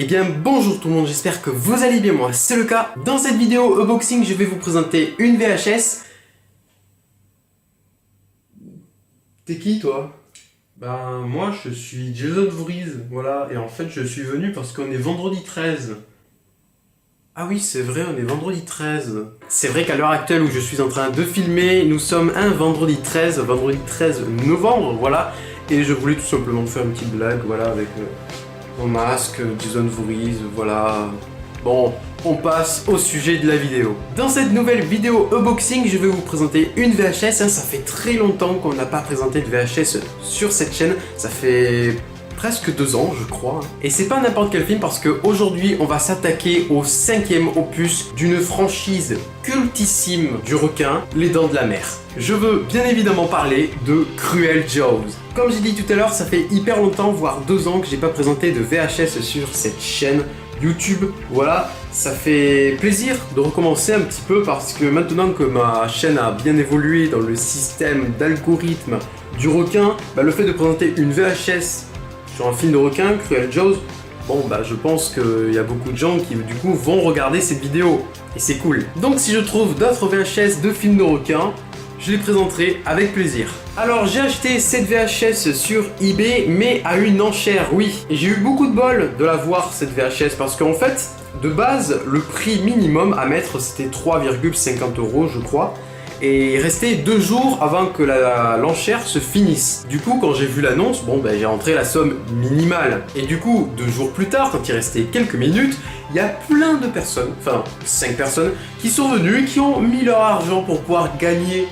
Eh bien bonjour tout le monde, j'espère que vous allez bien, moi c'est le cas. Dans cette vidéo unboxing, je vais vous présenter une VHS. T'es qui toi? Ben moi je suis Jason Voorhees, voilà, et en fait je suis venu parce qu'on est vendredi 13. Ah oui c'est vrai, on est vendredi 13. C'est vrai qu'à l'heure actuelle où je suis en train de filmer, nous sommes un vendredi 13 novembre, voilà. Et je voulais tout simplement faire une petite blague, voilà, avec mon masque, Jason Voorhees, voilà. Bon, on passe au sujet de la vidéo. Dans cette nouvelle vidéo unboxing, je vais vous présenter une VHS. Ça fait très longtemps qu'on n'a pas présenté de VHS sur cette chaîne. Ça fait presque 2 ans, je crois. Et c'est pas n'importe quel film parce qu'aujourd'hui, on va s'attaquer au 5e opus d'une franchise cultissime du requin, Les Dents de la Mer. Je veux bien évidemment parler de Cruel Jaws. Comme j'ai dit tout à l'heure, ça fait hyper longtemps, voire 2 ans que j'ai pas présenté de VHS sur cette chaîne YouTube. Voilà, ça fait plaisir de recommencer un petit peu parce que maintenant que ma chaîne a bien évolué dans le système d'algorithme du requin, le fait de présenter une VHS sur un film de requin, Cruel Jaws, bon je pense qu'il y a beaucoup de gens qui du coup vont regarder cette vidéo et c'est cool. Donc si je trouve d'autres VHS de films de requins, je les présenterai avec plaisir. Alors j'ai acheté cette VHS sur eBay mais à une enchère, oui. Et j'ai eu beaucoup de bol de la voir cette VHS parce qu'en fait, de base, le prix minimum à mettre c'était 3,50 € je crois. Et il restait 2 jours avant que l'enchère se finisse. Du coup, quand j'ai vu l'annonce, j'ai rentré la somme minimale. Et du coup, 2 jours plus tard, quand il restait quelques minutes, il y a plein de personnes, enfin 5 personnes, qui sont venues, qui ont mis leur argent pour pouvoir gagner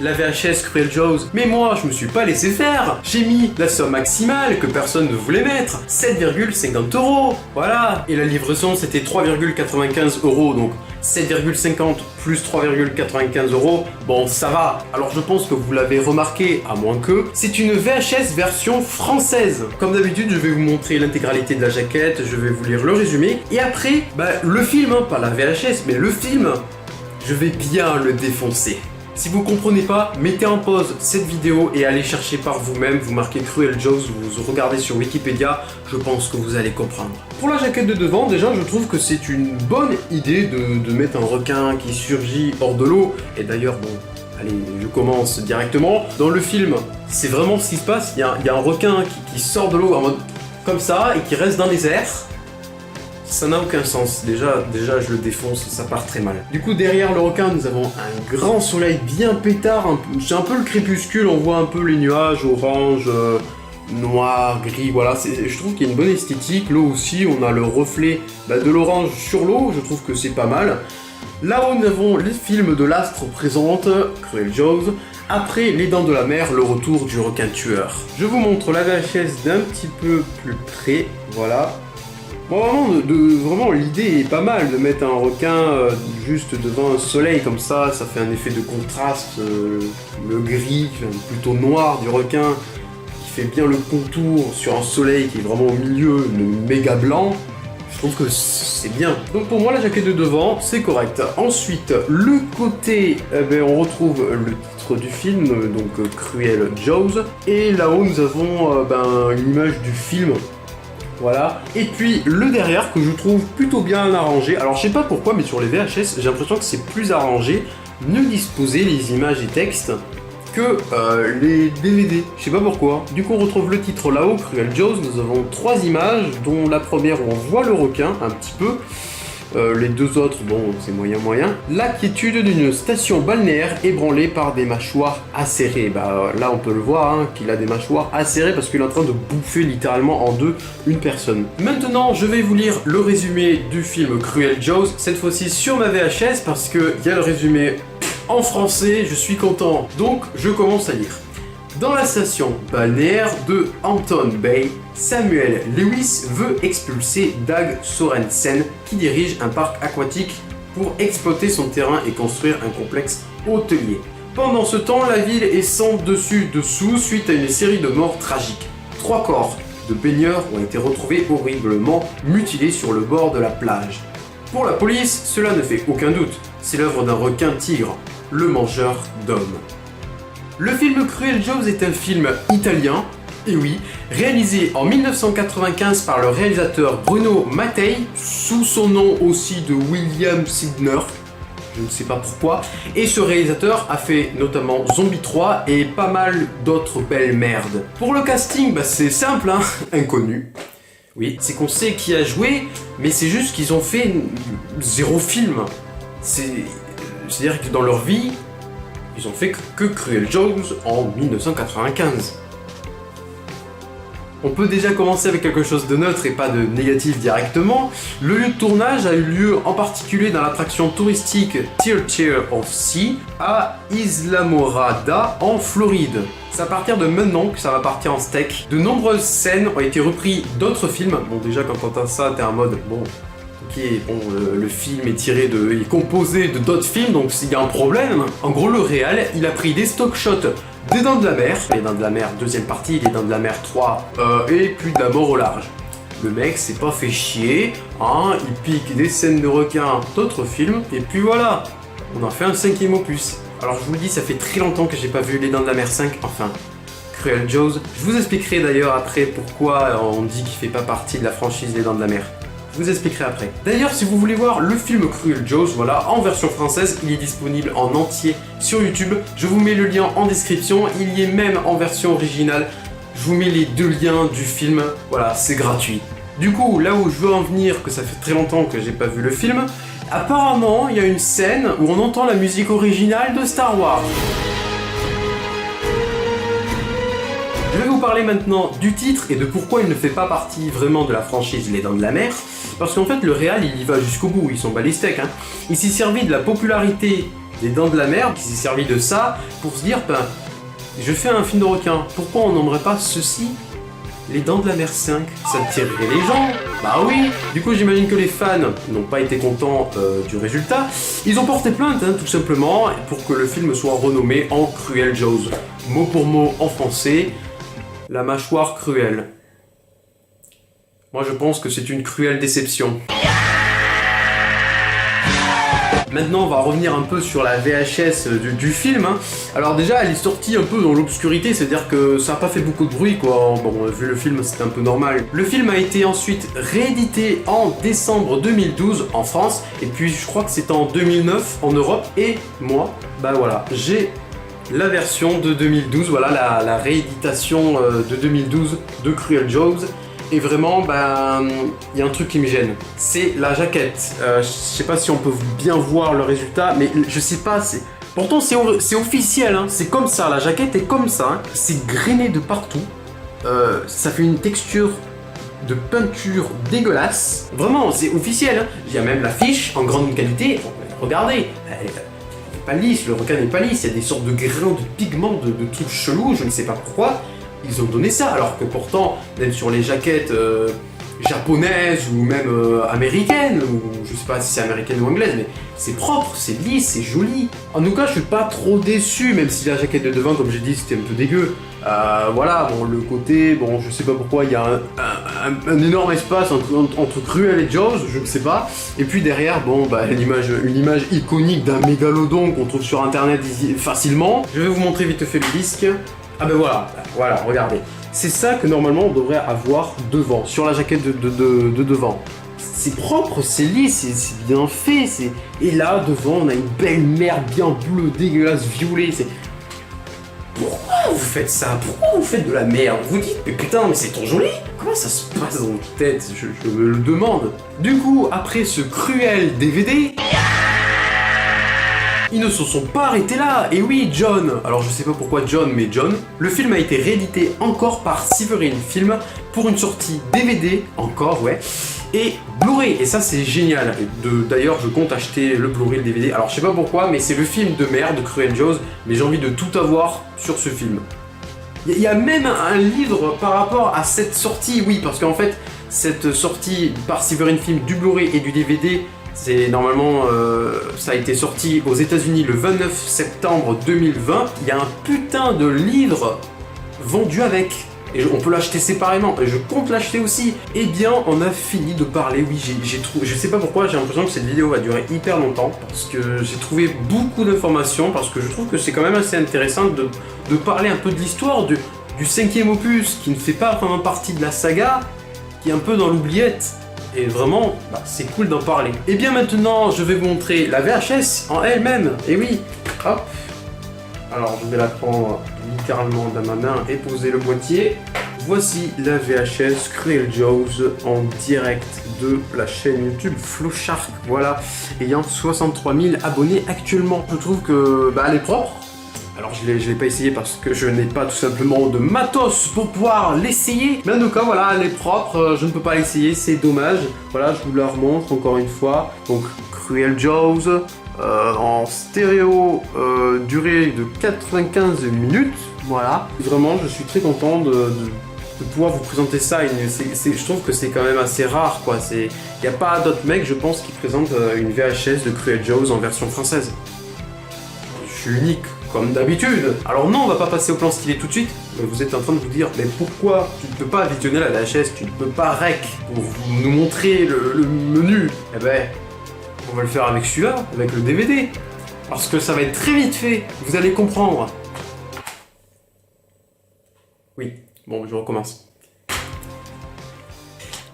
la VHS Cruel Jaws. Mais moi, je me suis pas laissé faire. J'ai mis la somme maximale que personne ne voulait mettre, 7,50 €. Voilà. Et la livraison, c'était 3,95 €. Donc 7,50 plus 3,95 €. Bon, ça va. Alors je pense que vous l'avez remarqué, à moins que, c'est une VHS version française. Comme d'habitude, je vais vous montrer l'intégralité de la jaquette, je vais vous lire le résumé. Et après, le film, pas la VHS, mais le film, je vais bien le défoncer. Si vous comprenez pas, mettez en pause cette vidéo et allez chercher par vous-même, vous marquez Cruel Jaws, vous regardez sur Wikipédia, je pense que vous allez comprendre. Pour la jaquette de devant, déjà je trouve que c'est une bonne idée de mettre un requin qui surgit hors de l'eau, et d'ailleurs allez, je commence directement. Dans le film, c'est vraiment ce qui se passe, il y a un requin qui sort de l'eau en mode comme ça et qui reste dans les airs. Ça n'a aucun sens, déjà je le défonce, ça part très mal. Du coup derrière le requin nous avons un grand soleil bien pétard, c'est un peu le crépuscule, on voit un peu les nuages orange, noir, gris, voilà, je trouve qu'il y a une bonne esthétique. L'eau aussi, on a le reflet de l'orange sur l'eau, je trouve que c'est pas mal. Là-haut nous avons les films de l'astre présente, Cruel Jaws. Après Les Dents de la Mer, le retour du requin tueur. Je vous montre la VHS d'un petit peu plus près, voilà. Bon, vraiment l'idée est pas mal de mettre un requin juste devant un soleil comme ça fait un effet de contraste, le gris, plutôt noir du requin, qui fait bien le contour sur un soleil qui est vraiment au milieu, le méga blanc. Je trouve que c'est bien. Donc pour moi la jaquette de devant c'est correct. Ensuite le côté, on retrouve le titre du film, donc Cruel Jaws, et là-haut nous avons une image du film. Voilà, et puis le derrière que je trouve plutôt bien arrangé. Alors je sais pas pourquoi, mais sur les VHS, j'ai l'impression que c'est plus arrangé, mieux disposé les images et textes que les DVD. Je sais pas pourquoi. Du coup on retrouve le titre là-haut, Cruel Jaws. Nous avons 3 images, dont la première où on voit le requin un petit peu. Les 2 autres, c'est moyen. L'inquiétude d'une station balnéaire ébranlée par des mâchoires acérées. Là, on peut le voir, qu'il a des mâchoires acérées parce qu'il est en train de bouffer littéralement en deux une personne. Maintenant, je vais vous lire le résumé du film Cruel Jaws, cette fois-ci sur ma VHS parce qu'il y a le résumé en français, je suis content. Donc, je commence à lire. Dans la station balnéaire de Hampton Bay, Samuel Lewis veut expulser Dag Sorensen qui dirige un parc aquatique pour exploiter son terrain et construire un complexe hôtelier. Pendant ce temps, la ville est sans dessus-dessous suite à une série de morts tragiques. 3 corps de baigneurs ont été retrouvés horriblement mutilés sur le bord de la plage. Pour la police, cela ne fait aucun doute, c'est l'œuvre d'un requin-tigre, le mangeur d'hommes. Le film Cruel Jaws est un film italien Et oui, réalisé en 1995 par le réalisateur Bruno Mattei, sous son nom aussi de William Sydney, je ne sais pas pourquoi, et ce réalisateur a fait notamment Zombie 3 et pas mal d'autres belles merdes. Pour le casting, c'est simple, hein, inconnu. Oui, c'est qu'on sait qui a joué, mais c'est juste qu'ils ont fait 0 film. C'est-à-dire que dans leur vie, ils ont fait que Cruel Jaws en 1995. On peut déjà commencer avec quelque chose de neutre et pas de négatif directement. Le lieu de tournage a eu lieu en particulier dans l'attraction touristique Theatre of Sea à Isla Morada en Floride. C'est à partir de maintenant que ça va partir en steak. De nombreuses scènes ont été reprises d'autres films. Bon, déjà quand t'entends ça, t'es en mode bon. Ok, bon, le film est composé de d'autres films, donc s'il y a un problème. En gros, le réal, il a pris des stock shots des Dents de la Mer, les Dents de la Mer deuxième partie, les Dents de la Mer 3, et puis de la mort au large. Le mec s'est pas fait chier, hein, il pique des scènes de requins d'autres films, et puis voilà, on a fait un 5e opus. Alors je vous le dis, ça fait très longtemps que j'ai pas vu les Dents de la Mer 5, enfin, Cruel Jaws. Je vous expliquerai d'ailleurs après pourquoi on dit qu'il fait pas partie de la franchise Les Dents de la Mer. Je vous expliquerai après. D'ailleurs, si vous voulez voir le film Cruel Jaws, voilà, en version française, il est disponible en entier sur YouTube. Je vous mets le lien en description, il y est même en version originale. Je vous mets les 2 liens du film, voilà, c'est gratuit. Du coup, là où je veux en venir, que ça fait très longtemps que j'ai pas vu le film, apparemment, il y a une scène où on entend la musique originale de Star Wars. Je vais vous parler maintenant du titre et de pourquoi il ne fait pas partie vraiment de la franchise Les Dents de la Mer. Parce qu'en fait, le réal, il y va jusqu'au bout, ils sont bas les steaks, hein. Il s'est servi de la popularité des Dents de la Mer, il s'est servi de ça pour se dire, je fais un film de requin, pourquoi on n'aimerait pas ceci Les Dents de la Mer 5, ça tirerait les gens. Bah oui. Du coup, j'imagine que les fans n'ont pas été contents du résultat. Ils ont porté plainte, hein, tout simplement, pour que le film soit renommé en Cruel Jaws. Mot pour mot en français, la mâchoire cruelle. Moi, je pense que c'est une cruelle déception. Maintenant, on va revenir un peu sur la VHS du film, hein. Alors déjà, elle est sortie un peu dans l'obscurité, c'est-à-dire que ça n'a pas fait beaucoup de bruit, quoi. Bon, vu le film, c'était un peu normal. Le film a été ensuite réédité en décembre 2012 en France, et puis je crois que c'était en 2009 en Europe, et moi, voilà, j'ai la version de 2012, voilà, la rééditation de 2012 de Cruel Jaws. Et vraiment, il y a un truc qui me gêne. C'est la jaquette. Je sais pas si on peut bien voir le résultat, mais je sais pas, pourtant c'est officiel, hein. C'est comme ça, la jaquette est comme ça, hein. C'est grainé de partout. Ça fait une texture de peinture dégueulasse. Vraiment, c'est officiel, hein. Il y a même l'affiche en grande qualité. Regardez, elle est pas lisse, le requin n'est pas lisse, il y a des sortes de grains de pigments, de trucs chelous, je ne sais pas pourquoi. Ils ont donné ça, alors que pourtant, même sur les jaquettes japonaises ou même américaines, ou je sais pas si c'est américaine ou anglaise, mais c'est propre, c'est lisse, c'est joli. En tout cas, je suis pas trop déçu, même si la jaquette de devant, comme j'ai dit, c'était un peu dégueu. Voilà, bon, le côté, bon, je sais pas pourquoi, il y a un énorme espace entre Cruel et Jaws, je ne sais pas. Et puis derrière, bon, une image iconique d'un mégalodon qu'on trouve sur internet facilement. Je vais vous montrer vite fait le disque. Ah voilà, regardez. C'est ça que normalement on devrait avoir devant, sur la jaquette de devant. C'est propre, c'est lisse, c'est bien fait. Et là, devant, on a une belle merde bien bleue, dégueulasse, violet. Pourquoi vous faites ça? Pourquoi vous faites de la merde? Vous dites, mais putain, mais c'est trop joli. Comment ça se passe dans votre tête? Je me le demande. Du coup, après ce cruel DVD... Ils ne se sont pas arrêtés là, et oui, John. Alors je sais pas pourquoi John, mais John. Le film a été réédité encore par Severin Film pour une sortie DVD, encore, ouais, et Blu-ray, et ça c'est génial. D'ailleurs, je compte acheter le Blu-ray, le DVD. Alors je sais pas pourquoi, mais c'est le film de merde, Cruel Jaws, mais j'ai envie de tout avoir sur ce film. Il y a même un livre par rapport à cette sortie, oui, parce qu'en fait, cette sortie par Severin Film du Blu-ray et du DVD, c'est normalement, ça a été sorti aux États-Unis le 29 septembre 2020. Il y a un putain de livre vendu avec. Et on peut l'acheter séparément. Et je compte l'acheter aussi. Eh bien, on a fini de parler. Oui, j'ai trouvé. Je sais pas pourquoi, j'ai l'impression que cette vidéo va durer hyper longtemps. Parce que j'ai trouvé beaucoup d'informations. Parce que je trouve que c'est quand même assez intéressant de parler un peu de l'histoire du 5e opus, qui ne fait pas vraiment partie de la saga, qui est un peu dans l'oubliette. Et vraiment, c'est cool d'en parler. Et bien maintenant, je vais vous montrer la VHS en elle-même. Et oui, hop. Alors, je vais la prendre littéralement dans ma main et poser le boîtier. Voici la VHS Cruel Jaws en direct de la chaîne YouTube Flowshark. Voilà, ayant 63 000 abonnés actuellement. Je trouve que elle est propre. Alors je l'ai pas essayé parce que je n'ai pas tout simplement de matos pour pouvoir l'essayer. Mais en tout cas voilà, elle est propre, je ne peux pas l'essayer, c'est dommage. Voilà, je vous la remontre encore une fois. Donc Cruel Jaws en stéréo, durée de 95 minutes. Voilà, vraiment je suis très content de pouvoir vous présenter ça. Je trouve que c'est quand même assez rare quoi. Il n'y a pas d'autres mecs je pense qui présentent une VHS de Cruel Jaws en version française. Je suis unique. Comme d'habitude. Alors non, on va pas passer au plan stylé tout de suite. Vous êtes en train de vous dire, mais pourquoi tu ne peux pas visionner la VHS, tu ne peux pas rec pour nous montrer le menu? Eh ben, on va le faire avec celui-là, avec le DVD. Parce que ça va être très vite fait, vous allez comprendre. Oui, bon, je recommence.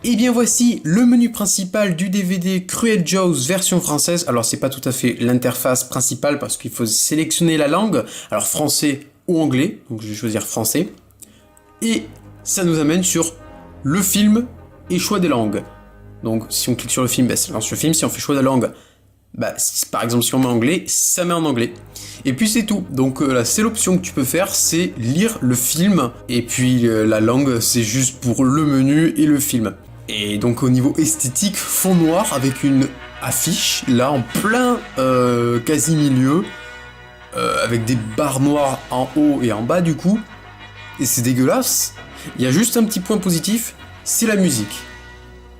Et bien voici le menu principal du DVD Cruel Jaws version française. Alors c'est pas tout à fait l'interface principale parce qu'il faut sélectionner la langue. Alors français ou anglais, donc je vais choisir français. Et ça nous amène sur le film et choix des langues. Donc si on clique sur le film, ça lance le film. Si on fait choix de la langue, par exemple si on met anglais, ça met en anglais. Et puis c'est tout. Donc la seule option que tu peux faire, c'est lire le film. Et puis la langue, c'est juste pour le menu et le film. Et donc au niveau esthétique, fond noir avec une affiche, là en plein quasi milieu, avec des barres noires en haut et en bas du coup, et c'est dégueulasse. Il y a juste un petit point positif, c'est la musique.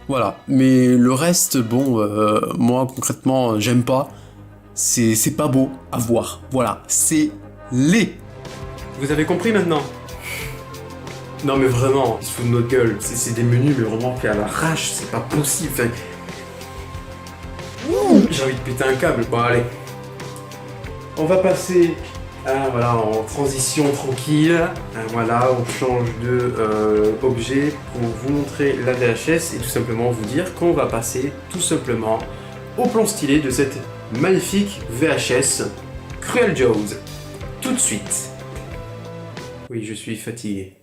Voilà, mais le reste, bon, moi concrètement, j'aime pas. C'est pas beau à voir, voilà, c'est laid. Vous avez compris maintenant ? Non mais vraiment, ils se foutent de notre gueule, c'est des menus mais vraiment fait à l'arrache, c'est pas possible. Enfin... J'ai envie de péter un câble. Bon allez. On va passer en transition tranquille. Voilà, on change de objet pour vous montrer la VHS et tout simplement vous dire qu'on va passer tout simplement au plan stylé de cette magnifique VHS Cruel Jaws. Tout de suite. Oui, je suis fatigué.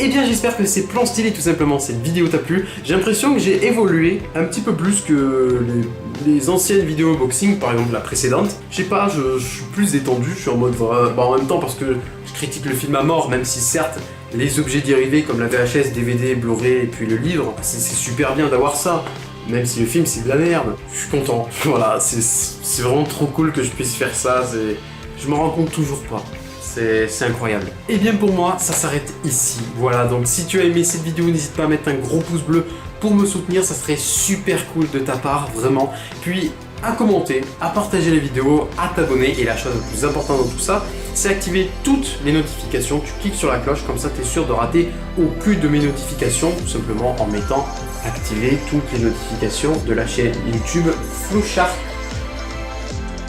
Eh bien j'espère que ces plans stylés tout simplement cette vidéo t'a plu. J'ai l'impression que j'ai évolué un petit peu plus que les anciennes vidéos unboxing, par exemple la précédente. Je sais pas, je suis plus détendu, je suis en mode en même temps parce que je critique le film à mort, même si certes les objets dérivés comme la VHS, DVD, Blu-ray et puis le livre, c'est super bien d'avoir ça. Même si le film c'est de la merde, je suis content. Voilà, c'est vraiment trop cool que je puisse faire ça, je m'en rends compte toujours pas. C'est incroyable. Et bien pour moi, ça s'arrête ici. Voilà, donc si tu as aimé cette vidéo, n'hésite pas à mettre un gros pouce bleu pour me soutenir, ça serait super cool de ta part, vraiment. Puis à commenter, à partager la vidéo, à t'abonner. Et la chose la plus importante dans tout ça, c'est activer toutes les notifications. Tu cliques sur la cloche, comme ça tu es sûr de rater aucune de mes notifications, tout simplement en mettant activer toutes les notifications de la chaîne YouTube Flowchart.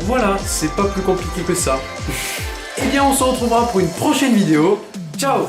Voilà, c'est pas plus compliqué que ça. Eh bien, on se retrouvera pour une prochaine vidéo. Ciao!